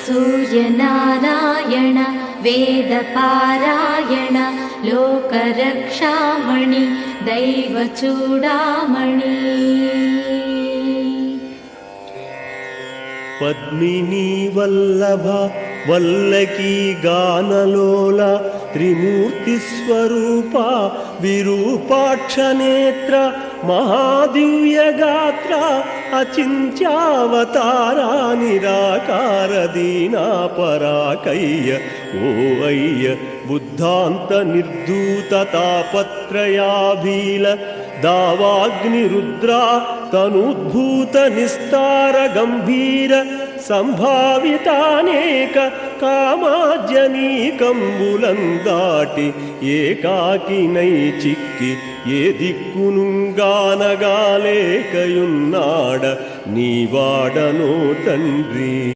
सूर्यनारायण वेदपारायण लोकरक्षामणि दैवचूडामणि पद्मिनी वल्लभ वल्लकी गानलोल त्रिमूर्तिस्वरूपा विरूपाक्षनेत्र महादिव्यगात्र अचिन्त्यावतारा निराकार दीनापराकय्य ओ अय्य बुद्धान्त निर्धूत तापत्रयाभील दावाग्निरुद्रा तनुद्भूत निस्तार गंभीर संभावितानेक कामाज्यनीकंबुलंदाटि एकाकिनै चिक्की ఏ దిక్కునుగానగాలేకయున్నాడ నీవాడనో తండ్రి।